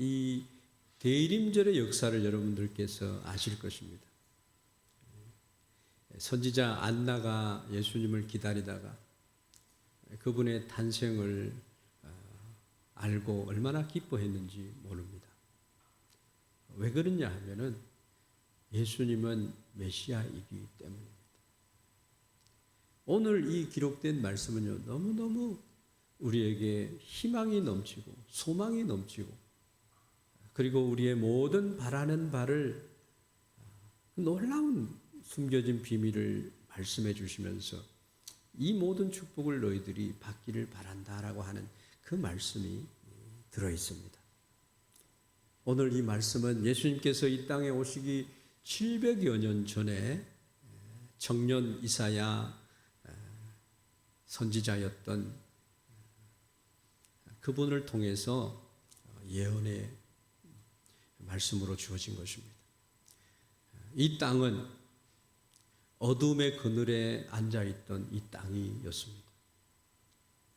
이 대림절의 역사를 여러분들께서 아실 것입니다. 선지자 안나가 예수님을 기다리다가 그분의 탄생을 알고 얼마나 기뻐했는지 모릅니다. 왜 그러냐 하면은 예수님은 메시아이기 때문입니다. 오늘 이 기록된 말씀은요, 너무너무 우리에게 희망이 넘치고 소망이 넘치고 그리고 우리의 모든 바라는 바를 놀라운 숨겨진 비밀을 말씀해 주시면서 이 모든 축복을 너희들이 받기를 바란다라고 하는 그 말씀이 들어 있습니다. 오늘 이 말씀은 예수님께서 이 땅에 오시기 700여 년 전에 청년 이사야 선지자였던 그분을 통해서 예언의 말씀으로 주어진 것입니다. 이 땅은 어둠의 그늘에 앉아있던 이 땅이었습니다.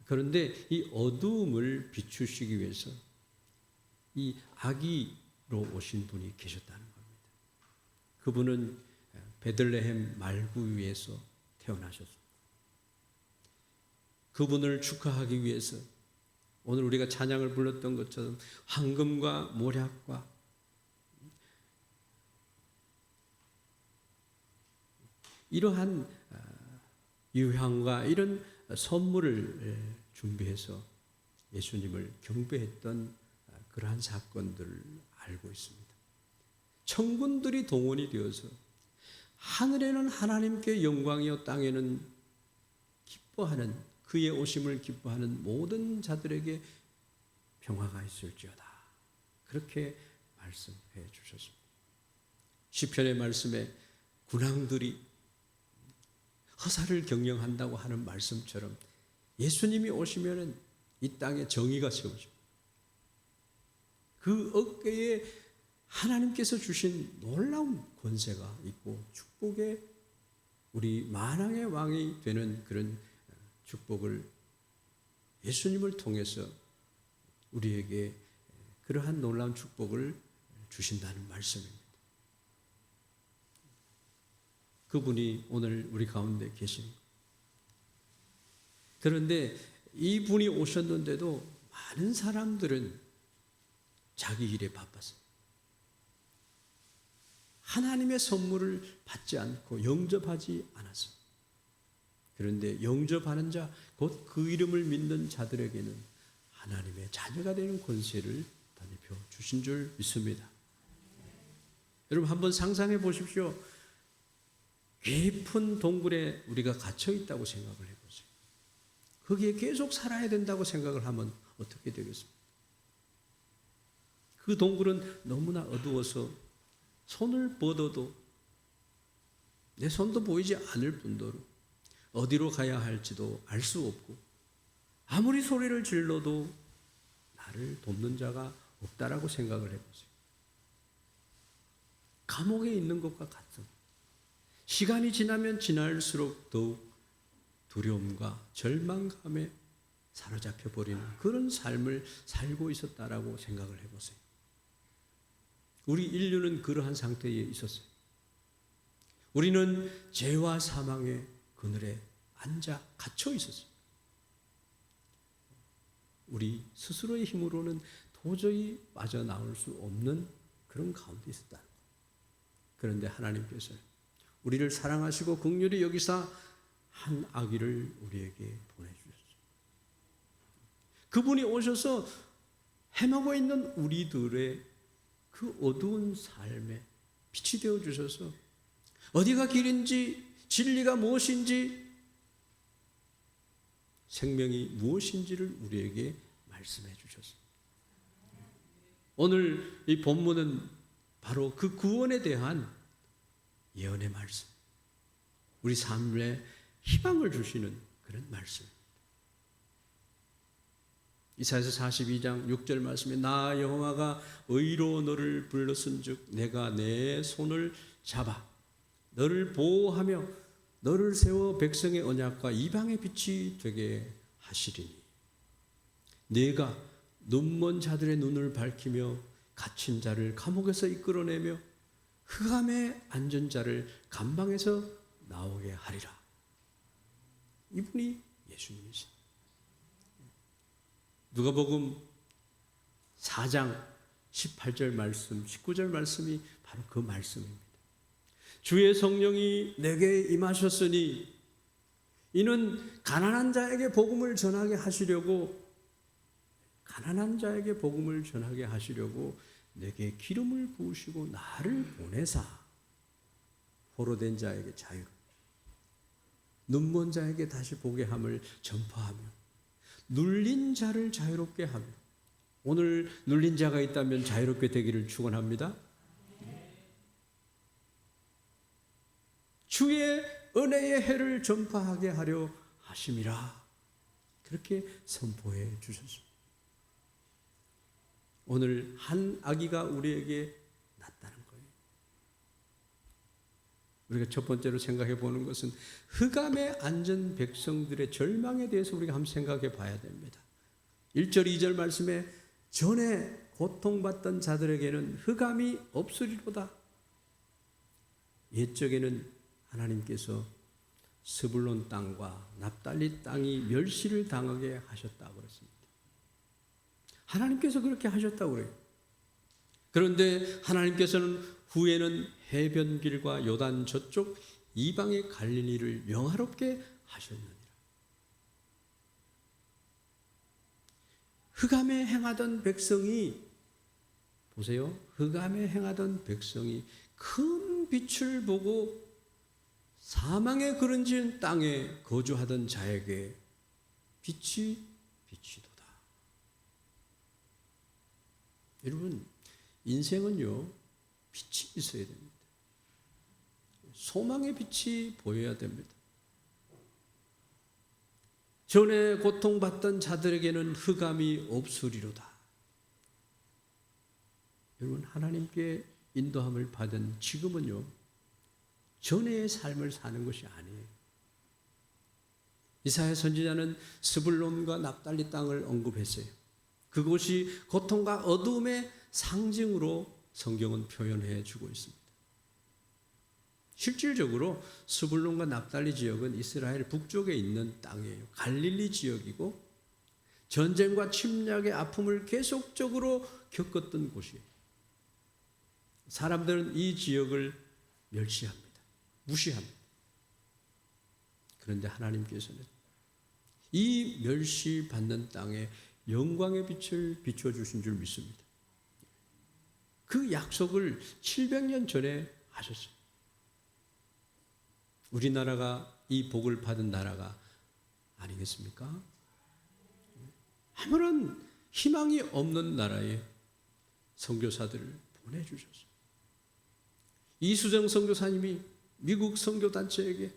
그런데 이 어두움을 비추시기 위해서 이 아기로 오신 분이 계셨다는 겁니다. 그분은 베들레헴 말구 위에서 태어나셨습니다. 그분을 축하하기 위해서 오늘 우리가 찬양을 불렀던 것처럼 황금과 모략과 이러한 유향과 이런 선물을 준비해서 예수님을 경배했던 그러한 사건들을 알고 있습니다. 천군들이 동원이 되어서 하늘에는 하나님께 영광이요 땅에는 기뻐하는 그의 오심을 기뻐하는 모든 자들에게 평화가 있을지어다. 그렇게 말씀해 주셨습니다. 시편의 말씀에 군왕들이 허사를 경영한다고 하는 말씀처럼 예수님이 오시면은 이 땅에 정의가 세워집니다. 그 어깨에 하나님께서 주신 놀라운 권세가 있고 축복의 우리 만왕의 왕이 되는 그런 축복을 예수님을 통해서 우리에게 그러한 놀라운 축복을 주신다는 말씀입니다. 그분이 오늘 우리 가운데 계십니다. 그런데 이분이 오셨는데도 많은 사람들은 자기 일에 바빴어요. 하나님의 선물을 받지 않고 영접하지 않았어요. 그런데 영접하는 자, 곧 그 이름을 믿는 자들에게는 하나님의 자녀가 되는 권세를 덧입혀 주신 줄 믿습니다. 여러분 한번 상상해 보십시오. 깊은 동굴에 우리가 갇혀 있다고 생각을 해보세요. 거기에 계속 살아야 된다고 생각을 하면 어떻게 되겠습니까? 그 동굴은 너무나 어두워서 손을 뻗어도 내 손도 보이지 않을 뿐더러 어디로 가야 할지도 알 수 없고 아무리 소리를 질러도 나를 돕는 자가 없다라고 생각을 해보세요. 감옥에 있는 것과 같습니다. 시간이 지나면 지날수록 더욱 두려움과 절망감에 사로잡혀 버리는 그런 삶을 살고 있었다라고 생각을 해보세요. 우리 인류는 그러한 상태에 있었어요. 우리는 죄와 사망의 그늘에 앉아 갇혀 있었어요. 우리 스스로의 힘으로는 도저히 빠져나올 수 없는 그런 가운데 있었다는 거예요. 그런데 하나님께서 우리를 사랑하시고 긍휼히 여기사 한 아기를 우리에게 보내주셨어요. 그분이 오셔서 헤매고 있는 우리들의 그 어두운 삶에 빛이 되어 주셔서 어디가 길인지 진리가 무엇인지 생명이 무엇인지를 우리에게 말씀해 주셨습니다. 오늘 이 본문은 바로 그 구원에 대한 예언의 말씀, 우리 삶에 희망을 주시는 그런 말씀입니다. 이사야서 42장 6절 말씀에 나 여호와가 의로 너를 불렀은즉 내가 내 손을 잡아 너를 보호하며 너를 세워 백성의 언약과 이방의 빛이 되게 하시리니 네가 눈먼 자들의 눈을 밝히며 갇힌 자를 감옥에서 이끌어내며 흑암의 앉은 자를 감방에서 나오게 하리라. 이분이 예수님이십니다. 누가복음 4장 18절 말씀, 19절 말씀이 바로 그 말씀입니다. 주의 성령이 내게 임하셨으니 이는 가난한 자에게 복음을 전하게 하시려고 내게 기름을 부으시고 나를 보내사 포로된 자에게 자유를, 눈먼 자에게 다시 보게 함을 전파하며 눌린 자를 자유롭게 하며. 오늘 눌린 자가 있다면 자유롭게 되기를 축원합니다. 주의 은혜의 해를 전파하게 하려 하심이라. 그렇게 선포해 주셨습니다. 오늘 한 아기가 우리에게 났다는 거예요. 우리가 첫 번째로 생각해 보는 것은 흑암에 앉은 백성들의 절망에 대해서 우리가 한번 생각해 봐야 됩니다. 1절 2절 말씀에 전에 고통받던 자들에게는 흑암이 없으리로다. 옛적에는 하나님께서 스불론 땅과 납달리 땅이 멸시를 당하게 하셨다고 그랬습니다. 하나님께서 그렇게 하셨다고 그래요. 그런데 하나님께서는 후에는 해변길과 요단 저쪽 이방의 갈릴리를 명화롭게 하셨느니라. 흑암에 행하던 백성이, 보세요. 흑암에 행하던 백성이 큰 빛을 보고 사망의 그른진 땅에 거주하던 자에게 빛이 비치도다. 여러분, 인생은요, 빛이 있어야 됩니다. 소망의 빛이 보여야 됩니다. 전에 고통받던 자들에게는 흑암이 없으리로다. 여러분, 하나님께 인도함을 받은 지금은요, 전에의 삶을 사는 것이 아니에요. 이사야 선지자는 스불론과 납달리 땅을 언급했어요. 그곳이 고통과 어두움의 상징으로 성경은 표현해 주고 있습니다. 실질적으로 스불론과 납달리 지역은 이스라엘 북쪽에 있는 땅이에요. 갈릴리 지역이고 전쟁과 침략의 아픔을 계속적으로 겪었던 곳이에요. 사람들은 이 지역을 멸시합니다. 무시합니다. 그런데 하나님께서는 이 멸시받는 땅에 영광의 빛을 비춰주신 줄 믿습니다. 그 약속을 700년 전에 하셨어요. 우리나라가 이 복을 받은 나라가 아니겠습니까? 아무런 희망이 없는 나라에 선교사들을 보내주셨어요. 이수정 선교사님이 미국 선교단체에게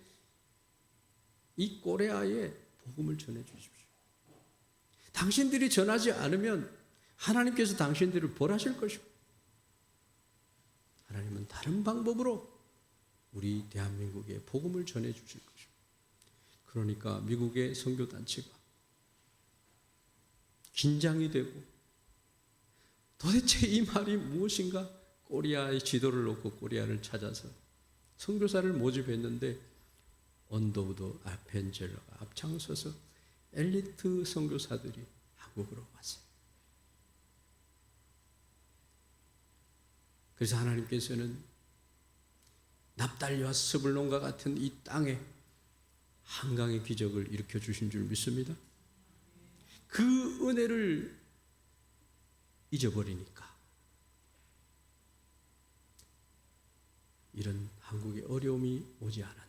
이 코리아에 복음을 전해주십시오. 당신들이 전하지 않으면 하나님께서 당신들을 벌하실 것이고, 하나님은 다른 방법으로 우리 대한민국에 복음을 전해주실 것이고. 그러니까 미국의 선교단체가 긴장이 되고 도대체 이 말이 무엇인가? 코리아의 지도를 놓고 코리아를 찾아서 선교사를 모집했는데 언더우드 아펜젤러가 앞장서서 엘리트 선교사들이 한국으로 왔어요. 그래서 하나님께서는 납달리와 스불론과 같은 이 땅에 한강의 기적을 일으켜 주신 줄 믿습니다. 그 은혜를 잊어버리니까 이런 한국의 어려움이 오지 않았는가.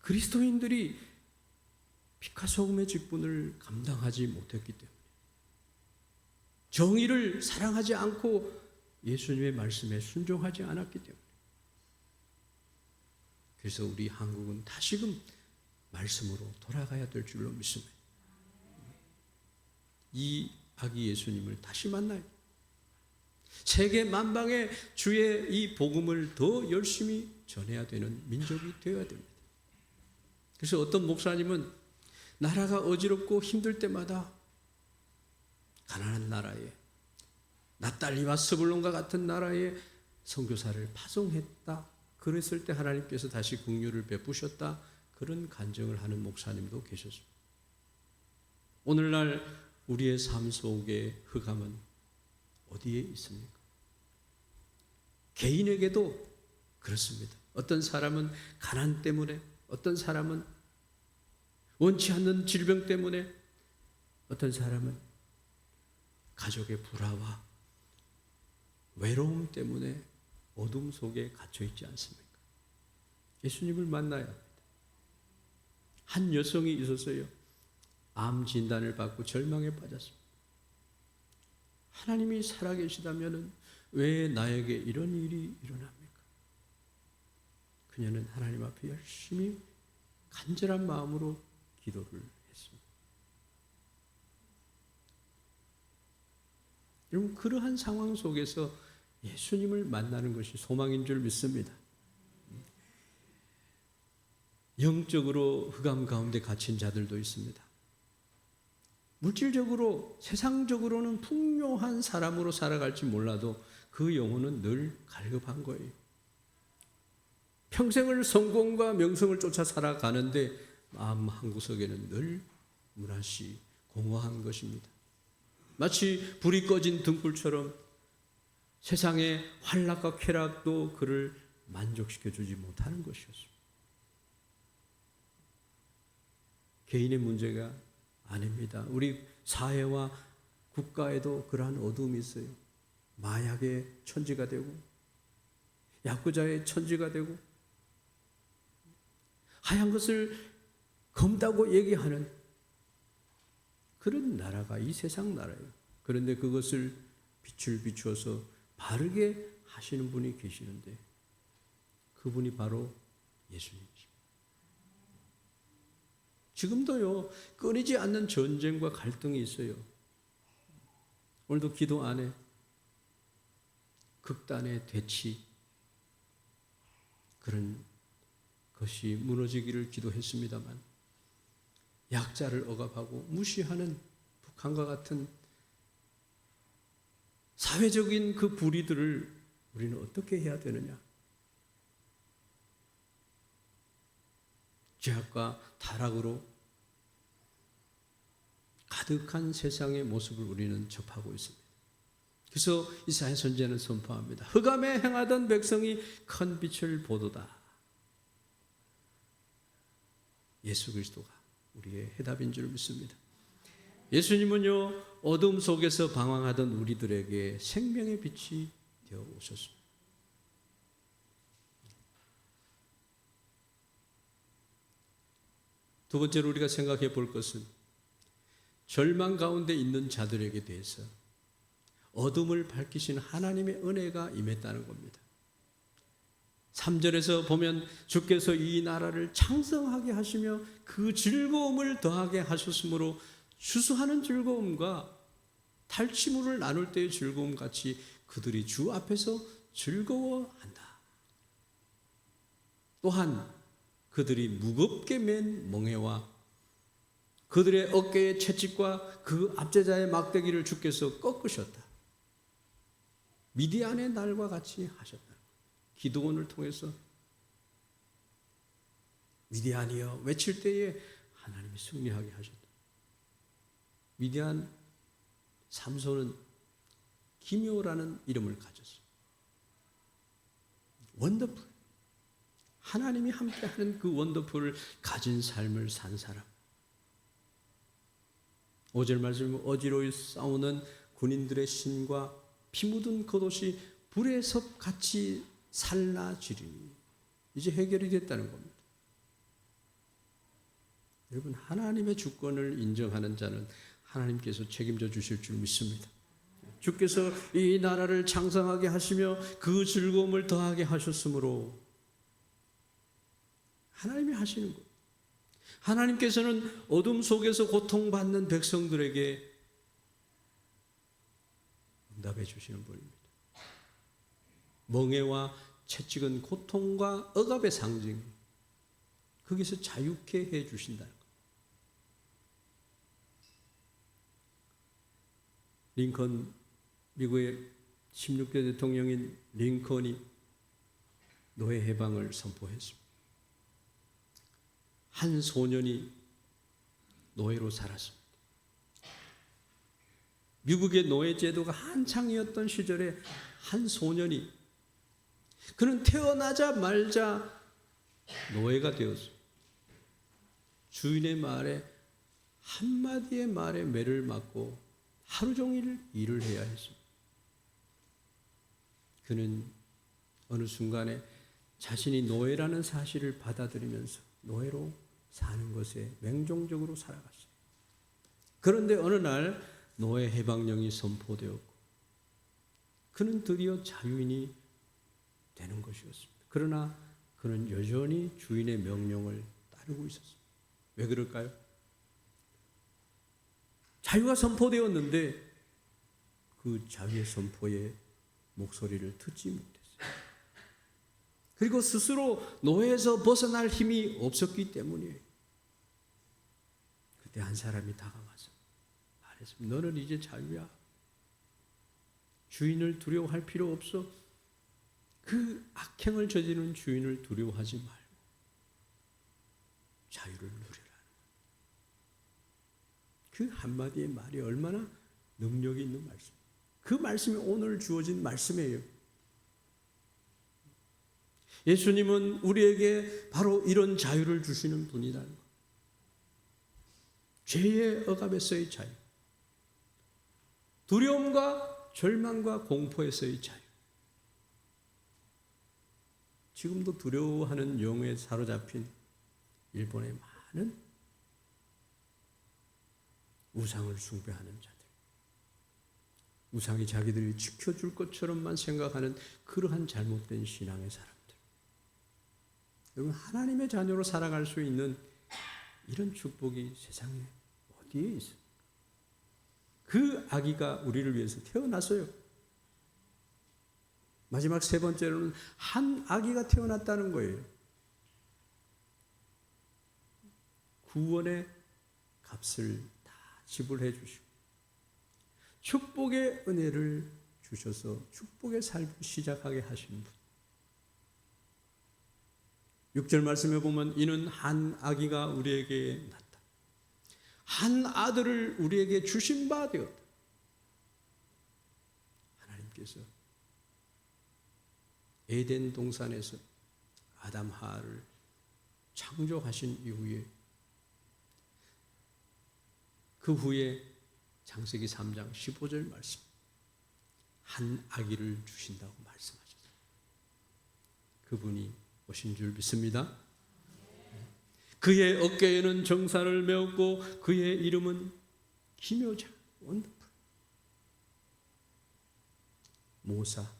그리스도인들이 피카 소금의 직분을 감당하지 못했기 때문에, 정의를 사랑하지 않고 예수님의 말씀에 순종하지 않았기 때문에, 그래서 우리 한국은 다시금 말씀으로 돌아가야 될 줄로 믿습니다. 이 아기 예수님을 다시 만나요. 세계 만방에 주의 이 복음을 더 열심히 전해야 되는 민족이 되어야 됩니다. 그래서 어떤 목사님은 나라가 어지럽고 힘들 때마다 가난한 나라에 납달리와 스불론과 같은 나라에 선교사를 파송했다. 그랬을 때 하나님께서 다시 긍휼을 베푸셨다. 그런 간증을 하는 목사님도 계셨습니다. 오늘날 우리의 삶 속의 흑암은 어디에 있습니까? 개인에게도 그렇습니다. 어떤 사람은 가난 때문에, 어떤 사람은 원치 않는 질병 때문에, 어떤 사람은 가족의 불화와 외로움 때문에 어둠 속에 갇혀 있지 않습니까? 예수님을 만나야 합니다. 한 여성이 있었어요. 암 진단을 받고 절망에 빠졌습니다. 하나님이 살아계시다면 왜 나에게 이런 일이 일어납니까? 그녀는 하나님 앞에 열심히 간절한 마음으로 기도를 했습니다. 여러분, 그러한 상황 속에서 예수님을 만나는 것이 소망인 줄 믿습니다. 영적으로 흑암 가운데 갇힌 자들도 있습니다. 물질적으로, 세상적으로는 풍요한 사람으로 살아갈지 몰라도 그 영혼은 늘 갈급한 거예요. 평생을 성공과 명성을 쫓아 살아가는데 마음 한구석에는 늘 므라시 공허한 것입니다. 마치 불이 꺼진 등불처럼 세상의 환락과 쾌락도 그를 만족시켜주지 못하는 것이었습니다. 개인의 문제가 아닙니다. 우리 사회와 국가에도 그러한 어둠이 있어요. 마약의 천지가 되고 야구자의 천지가 되고 하얀 것을 검다고 얘기하는 그런 나라가 이 세상 나라예요. 그런데 그것을 빛을 비추어서 바르게 하시는 분이 계시는데 그분이 바로 예수님이십니다. 지금도요, 끊이지 않는 전쟁과 갈등이 있어요. 오늘도 기도 안에 극단의 대치, 그런 것이 무너지기를 기도했습니다만 약자를 억압하고 무시하는 북한과 같은 사회적인 그 불의들을 우리는 어떻게 해야 되느냐? 죄악과 타락으로 가득한 세상의 모습을 우리는 접하고 있습니다. 그래서 이사야 선지자는 선포합니다. 흑암에 행하던 백성이 큰 빛을 보도다. 예수 그리스도가 우리의 해답인 줄 믿습니다. 예수님은요, 어둠 속에서 방황하던 우리들에게 생명의 빛이 되어 오셨습니다. 두 번째로 우리가 생각해 볼 것은 절망 가운데 있는 자들에게 대해서 어둠을 밝히신 하나님의 은혜가 임했다는 겁니다. 3절에서 보면 주께서 이 나라를 창성하게 하시며 그 즐거움을 더하게 하셨으므로 추수하는 즐거움과 탈취물을 나눌 때의 즐거움 같이 그들이 주 앞에서 즐거워한다. 또한 그들이 무겁게 맨 멍에와 그들의 어깨의 채찍과 그 압제자의 막대기를 주께서 꺾으셨다. 미디안의 날과 같이 하셨다. 기도원을 통해서 미디안이여 외칠 때에 하나님이 승리하게 하셨다. 미디안 삼손은 기묘라는 이름을 가졌어요. 원더풀. 하나님이 함께하는 그 원더풀을 가진 삶을 산 사람. 5절 말씀, 어지러이 싸우는 군인들의 신과 피 묻은 겉옷이 불의 섭같이 살라지리니. 이제 해결이 됐다는 겁니다. 여러분, 하나님의 주권을 인정하는 자는 하나님께서 책임져 주실 줄 믿습니다. 주께서 이 나라를 창성하게 하시며 그 즐거움을 더하게 하셨으므로 하나님이 하시는 것. 하나님께서는 어둠 속에서 고통받는 백성들에게 응답해 주시는 분입니다. 멍에와 채찍은 고통과 억압의 상징. 거기서 자유케 해 주신다는 것. 링컨 미국의 16대 대통령인 링컨이 노예 해방을 선포했습니다. 한 소년이 노예로 살았습니다. 미국의 노예 제도가 한창이었던 시절에 한 소년이 그는 태어나자마자 노예가 되었어요. 주인의 말에 한마디의 말에 매를 맞고 하루 종일 일을 해야 했습니다. 그는 어느 순간에 자신이 노예라는 사실을 받아들이면서 노예로 사는 것에 맹종적으로 살아갔어요. 그런데 어느 날 노예 해방령이 선포되었고 그는 드디어 자유인이 되는 것이었습니다. 그러나 그는 여전히 주인의 명령을 따르고 있었습니다. 왜 그럴까요? 자유가 선포되었는데 그 자유의 선포에 목소리를 듣지 못했어요. 그리고 스스로 노예에서 벗어날 힘이 없었기 때문이에요. 그때 한 사람이 다가와서 말했습니다. 너는 이제 자유야. 주인을 두려워할 필요 없어. 그 악행을 저지르는 주인을 두려워하지 말고 자유를 누리라. 그 한마디의 말이 얼마나 능력이 있는 말씀. 그 말씀이 오늘 주어진 말씀이에요. 예수님은 우리에게 바로 이런 자유를 주시는 분이라는 것. 죄의 억압에서의 자유. 두려움과 절망과 공포에서의 자유. 지금도 두려워하는 영에 사로잡힌 일본의 많은 우상을 숭배하는 자들. 우상이 자기들이 지켜줄 것처럼만 생각하는 그러한 잘못된 신앙의 사람들. 여러분, 하나님의 자녀로 살아갈 수 있는 이런 축복이 세상에 어디에 있어요? 그 아기가 우리를 위해서 태어났어요. 마지막 세 번째로는 한 아기가 태어났다는 거예요. 구원의 값을 다 지불해 주시고 축복의 은혜를 주셔서 축복의 삶을 시작하게 하신 분. 6절 말씀에 보면 이는 한 아기가 우리에게 났다. 한 아들을 우리에게 주신 바 되었다. 하나님께서 에덴 동산에서 아담 하와를 창조하신 이후에 그 후에 창세기 3장 15절 말씀 한 아기를 주신다고 말씀하셨어요. 그분이 오신 줄 믿습니다. 그의 어깨에는 정사를 메었고 그의 이름은 기묘자 원더풀 모사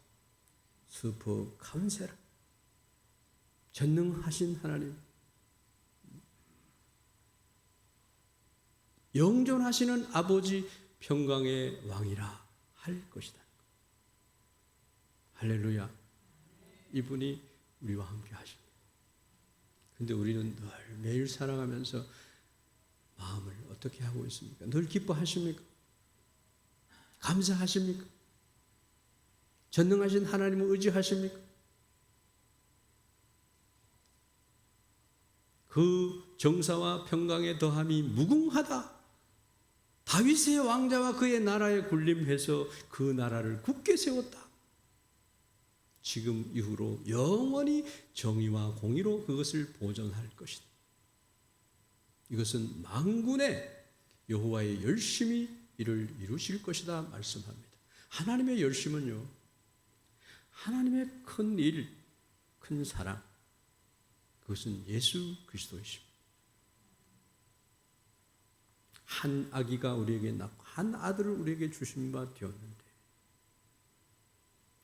슈퍼 카운셀러 전능하신 하나님 영존하시는 아버지 평강의 왕이라 할 것이다. 할렐루야. 이분이 우리와 함께 하십니다. 근데 우리는 늘 매일 살아가면서 마음을 어떻게 하고 있습니까? 늘 기뻐하십니까? 감사하십니까? 전능하신 하나님을 의지하십니까? 그 정사와 평강의 더함이 무궁하다. 다윗의 왕자와 그의 나라에 군림해서 그 나라를 굳게 세웠다. 지금 이후로 영원히 정의와 공의로 그것을 보존할 것이다. 이것은 만군의 여호와의 열심히 이를 이루실 것이다 말씀합니다. 하나님의 열심은요, 하나님의 큰 일, 큰 사랑, 그것은 예수 그리스도이십니다. 한 아기가 우리에게 낳고 한 아들을 우리에게 주신 바 되었는데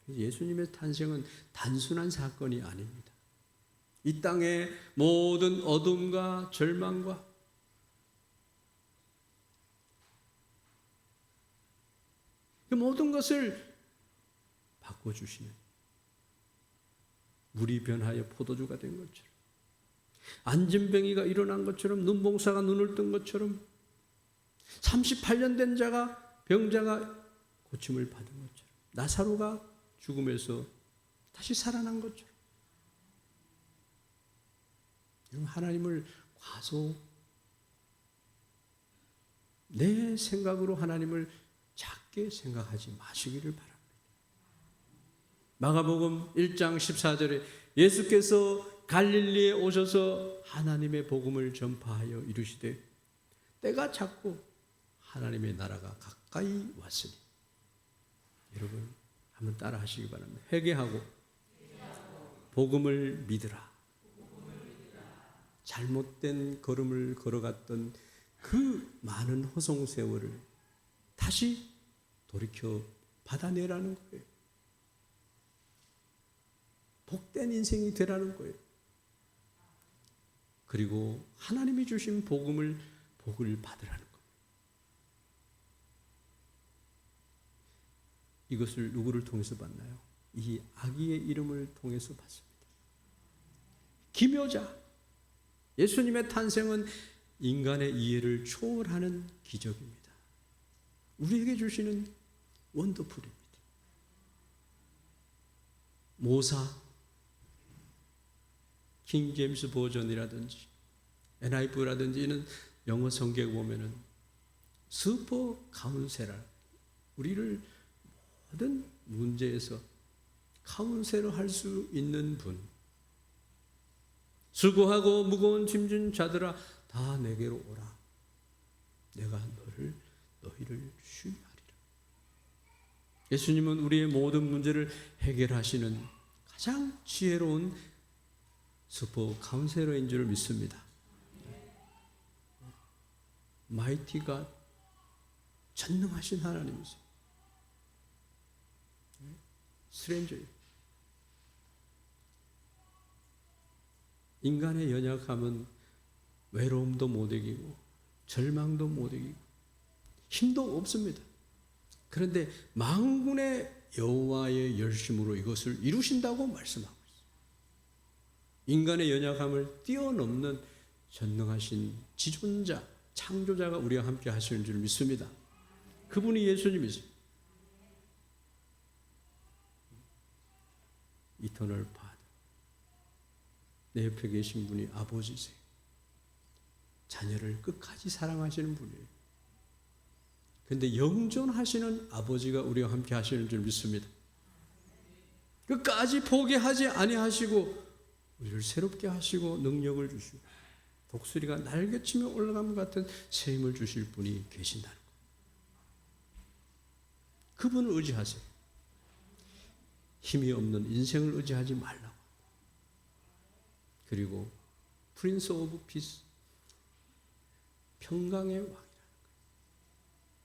예수님의 탄생은 단순한 사건이 아닙니다. 이 땅의 모든 어둠과 절망과 그 모든 것을 바꿔주시는 물이 변하여 포도주가 된 것처럼 안진뱅이가 일어난 것처럼 눈봉사가 눈을 뜬 것처럼 38년 된 병자가 고침을 받은 것처럼 나사로가 죽음에서 다시 살아난 것처럼 하나님을 과소 내 생각으로 하나님을 작게 생각하지 마시기를 바랍니다. 마가복음 1장 14절에 예수께서 갈릴리에 오셔서 하나님의 복음을 전파하여 이르시되 때가 찼고 하나님의 나라가 가까이 왔으니. 여러분 한번 따라 하시기 바랍니다. 회개하고 복음을 믿으라. 잘못된 걸음을 걸어갔던 그 많은 허송 세월을 다시 돌이켜 받아내라는 거예요. 복된 인생이 되라는 거예요. 그리고 하나님이 주신 복을 받으라는 거예요. 이것을 누구를 통해서 받나요? 이 아기의 이름을 통해서 받습니다. 기묘자. 예수님의 탄생은 인간의 이해를 초월하는 기적입니다. 우리에게 주시는 원더풀입니다. 모사, 킹 제임스 버전이라든지 NIV라든지 이런 영어 성경에 보면은 슈퍼 카운셀러, 우리를 모든 문제에서 카운셀러 할 수 있는 분. 수고하고 무거운 짐진 자들아 다 내게로 오라. 내가 너희를 쉬게 하리라. 예수님은 우리의 모든 문제를 해결하시는 가장 지혜로운 슈퍼 카운셀러인 줄 믿습니다. 마이티가 전능하신 하나님이세요. 스트레인저예요. 인간의 연약함은 외로움도 못 이기고 절망도 못 이기고 힘도 없습니다. 그런데 만군의 여호와의 열심으로 이것을 이루신다고 말씀하고 있습니다. 인간의 연약함을 뛰어넘는 전능하신 지존자, 창조자가 우리와 함께 하시는 줄 믿습니다. 그분이 예수님이세요. 이터널 파더. 내 옆에 계신 분이 아버지세요. 자녀를 끝까지 사랑하시는 분이에요. 그런데 영존하시는 아버지가 우리와 함께 하시는 줄 믿습니다. 끝까지 포기하지 아니하시고 우리를 새롭게 하시고 능력을 주시고 독수리가 날개치며 올라감 같은 새 힘을 주실 분이 계신다는 것. 그분을 의지하세요. 힘이 없는 인생을 의지하지 말라고. 그리고 프린스 오브 피스, 평강의 왕이라는 거예요.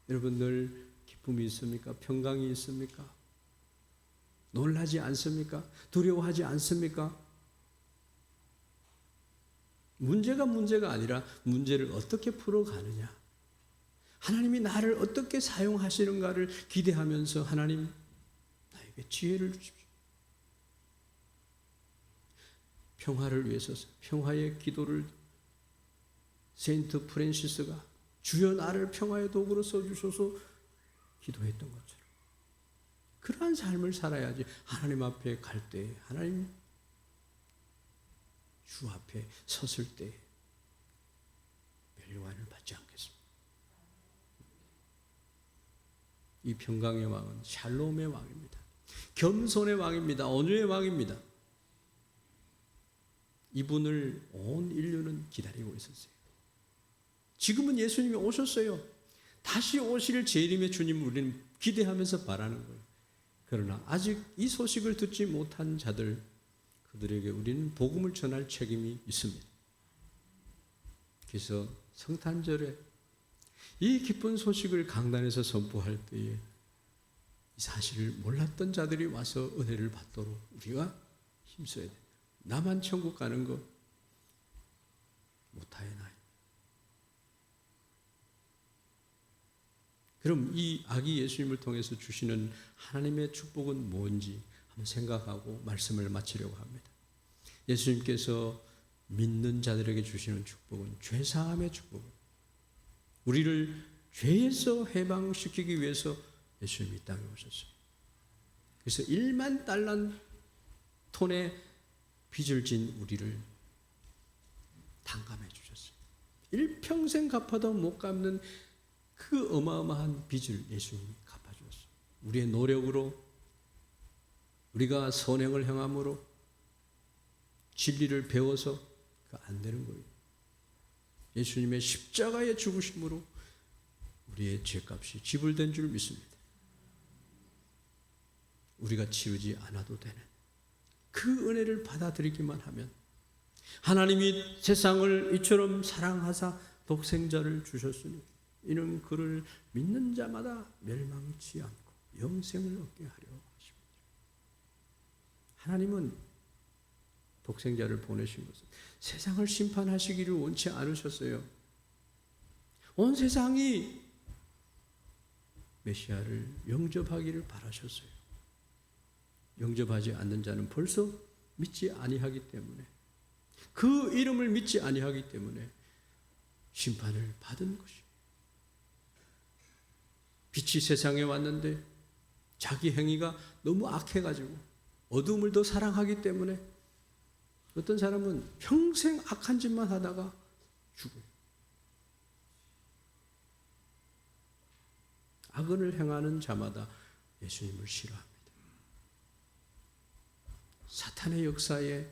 여러분 늘 기쁨이 있습니까? 평강이 있습니까? 놀라지 않습니까? 두려워하지 않습니까? 문제가 아니라 문제를 어떻게 풀어가느냐, 하나님이 나를 어떻게 사용하시는가를 기대하면서 하나님 나에게 지혜를 주십시오. 평화를 위해서 평화의 기도를 세인트 프란시스가 주여 나를 평화의 도구로 써주셔서 기도했던 것처럼 그러한 삶을 살아야지 하나님 앞에 갈 때, 하나님 주 앞에 섰을 때 멸류관을 받지 않겠습니다. 이 평강의 왕은 샬롬의 왕입니다. 겸손의 왕입니다. 온유의 왕입니다. 이분을 온 인류는 기다리고 있었어요. 지금은 예수님이 오셨어요. 다시 오실 재림의 주님을 우리는 기대하면서 바라는 거예요. 그러나 아직 이 소식을 듣지 못한 자들, 그들에게 우리는 복음을 전할 책임이 있습니다. 그래서 성탄절에 이 기쁜 소식을 강단에서 선포할 때에 이 사실을 몰랐던 자들이 와서 은혜를 받도록 우리가 힘써야 돼요. 나만 천국 가는 거 못하였나요? 그럼 이 아기 예수님을 통해서 주시는 하나님의 축복은 뭔지 한번 생각하고 말씀을 마치려고 합니다. 예수님께서 믿는 자들에게 주시는 축복은 죄사함의 축복입니다. 우리를 죄에서 해방시키기 위해서 예수님이 이 땅에 오셨어요. 그래서 1만 달란톤의 빚을 진 우리를 탕감해 주셨어요. 일평생 갚아도 못 갚는 그 어마어마한 빚을 예수님이 갚아주셨어요. 우리의 노력으로, 우리가 선행을 행함으로, 진리를 배워서 안 되는 거예요. 예수님의 십자가의 죽으심으로 우리의 죄값이 지불된 줄 믿습니다. 우리가 치우지 않아도 되는 그 은혜를 받아들이기만 하면, 하나님이 세상을 이처럼 사랑하사 독생자를 주셨으니 이는 그를 믿는 자마다 멸망치 않고 영생을 얻게 하려 하십니다. 하나님은 독생자를 보내신 것은 세상을 심판하시기를 원치 않으셨어요. 온 세상이 메시아를 영접하기를 바라셨어요. 영접하지 않는 자는 벌써 믿지 아니하기 때문에, 그 이름을 믿지 아니하기 때문에 심판을 받은 것이에요. 빛이 세상에 왔는데 자기 행위가 너무 악해가지고 어둠을 더 사랑하기 때문에 어떤 사람은 평생 악한 짓만 하다가 죽어요. 악을 행하는 자마다 예수님을 싫어합니다. 사탄의 역사에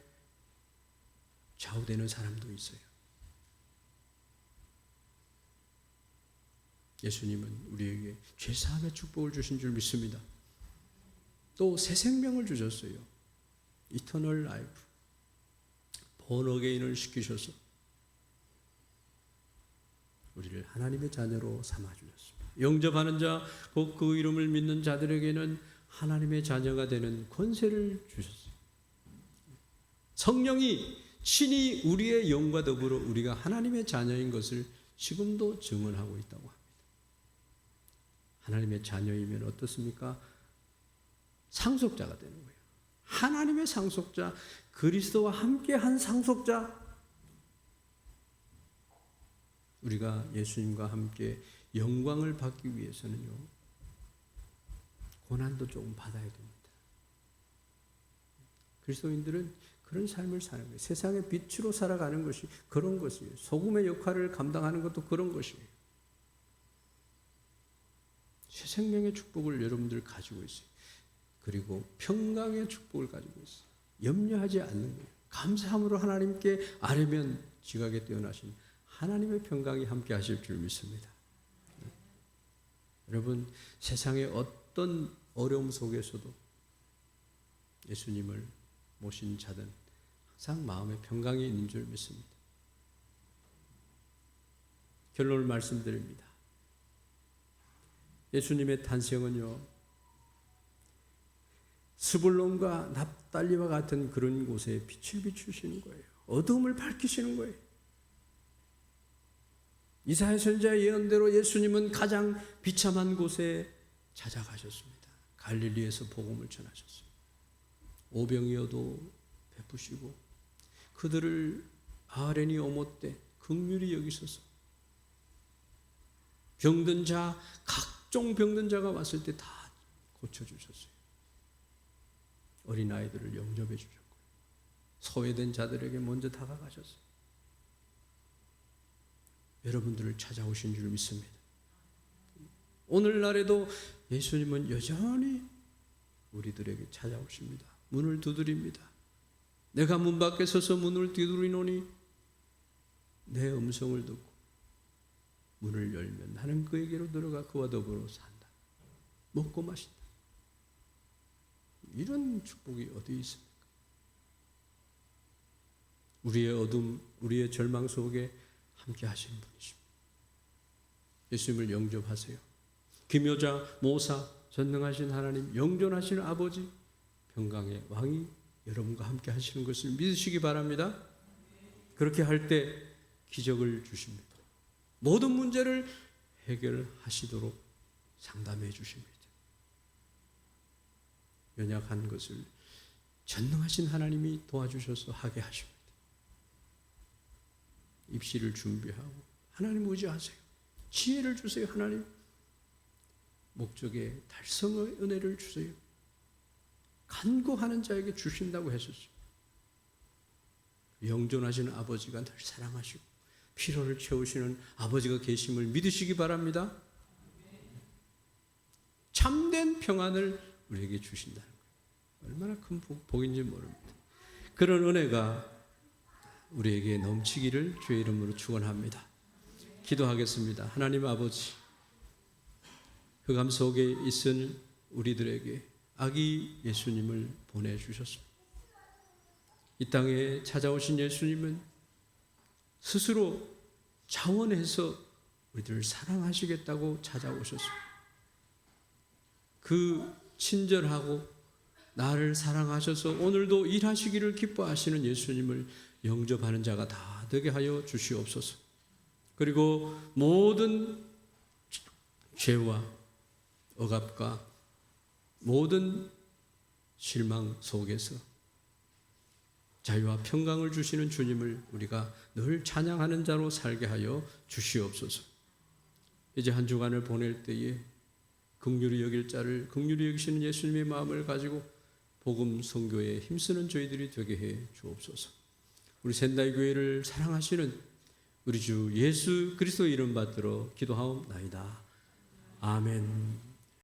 좌우되는 사람도 있어요. 예수님은 우리에게 죄사함의 축복을 주신 줄 믿습니다. 또 새 생명을 주셨어요. 이터널 라이프, 본 어게인을 시키셔서 우리를 하나님의 자녀로 삼아주셨습니다. 영접하는 자, 곧 그 이름을 믿는 자들에게는 하나님의 자녀가 되는 권세를 주셨어요. 성령이 친히 우리의 영과 더불어 우리가 하나님의 자녀인 것을 지금도 증언하고 있다고 합니다. 하나님의 자녀이면 어떻습니까? 상속자가 되는 거예요. 하나님의 상속자, 그리스도와 함께한 상속자. 우리가 예수님과 함께 영광을 받기 위해서는요, 고난도 조금 받아야 됩니다. 그리스도인들은 그런 삶을 사는 거예요. 세상의 빛으로 살아가는 것이 그런 것이에요. 소금의 역할을 감당하는 것도 그런 것이에요. 새 생명의 축복을 여러분들 가지고 있어요. 그리고 평강의 축복을 가지고 있어요. 염려하지 않는 거예요. 감사함으로 하나님께 아뢰면 지각에 뛰어나신 하나님의 평강이 함께 하실 줄 믿습니다. 여러분, 세상의 어떤 어려움 속에서도 예수님을 모신 자는 항상 마음에 평강이 있는 줄 믿습니다. 결론을 말씀드립니다. 예수님의 탄생은요, 스불론과 납달리와 같은 그런 곳에 빛을 비추시는 거예요. 어둠을 밝히시는 거예요. 이사야 선지자의 예언대로 예수님은 가장 비참한 곳에 찾아가셨습니다. 갈릴리에서 복음을 전하셨어요. 오병이어도 베푸시고 그들을 아뢰니 오못되 긍휼히 여기소서. 병든 자, 각종 병든 자가 왔을 때 다 고쳐주셨어요. 어린아이들을 영접해 주셨고 소외된 자들에게 먼저 다가가셨어요. 여러분들을 찾아오신 줄 믿습니다. 오늘날에도 예수님은 여전히 우리들에게 찾아오십니다. 문을 두드립니다. 내가 문 밖에 서서 문을 두드리노니 내 음성을 듣고 문을 열면 나는 그에게로 들어가 그와 더불어 산다. 먹고 마신다. 이런 축복이 어디 있습니까? 우리의 어둠, 우리의 절망 속에 함께 하시는 분이십니다. 예수님을 영접하세요. 기묘자, 모사, 전능하신 하나님, 영존하시는 아버지, 평강의 왕이 여러분과 함께 하시는 것을 믿으시기 바랍니다. 그렇게 할 때 기적을 주십니다. 모든 문제를 해결하시도록 상담해 주십니다. 연약한 것을 전능하신 하나님이 도와주셔서 하게 하십니다. 입시를 준비하고 하나님 의지하세요. 지혜를 주세요. 하나님 목적의 달성의 은혜를 주세요. 간구하는 자에게 주신다고 했었어요. 영존하시는 아버지가 늘 사랑하시고 필요를 채우시는 아버지가 계심을 믿으시기 바랍니다. 참된 평안을 우리에게 주신다는 거예요. 얼마나 큰 복인지 모릅니다. 그런 은혜가 우리에게 넘치기를 주의 이름으로 축원합니다. 기도하겠습니다. 하나님 아버지, 흑암 속에 있은 우리들에게 아기 예수님을 보내주셨습니다. 이 땅에 찾아오신 예수님은 스스로 자원해서 우리들을 사랑하시겠다고 찾아오셨습니다. 그 친절하고 나를 사랑하셔서 오늘도 일하시기를 기뻐하시는 예수님을 영접하는 자가 다 되게 하여 주시옵소서. 그리고 모든 죄와 억압과 모든 실망 속에서 자유와 평강을 주시는 주님을 우리가 늘 찬양하는 자로 살게 하여 주시옵소서. 이제 한 주간을 보낼 때에 긍휼히 여길 자를 긍휼히 여기시는 예수님의 마음을 가지고 복음 선교에 힘쓰는 저희들이 되게 해 주옵소서. 우리 샌다이 교회를 사랑하시는 우리 주 예수 그리스도 이름 받들어 기도하옵나이다. 아멘.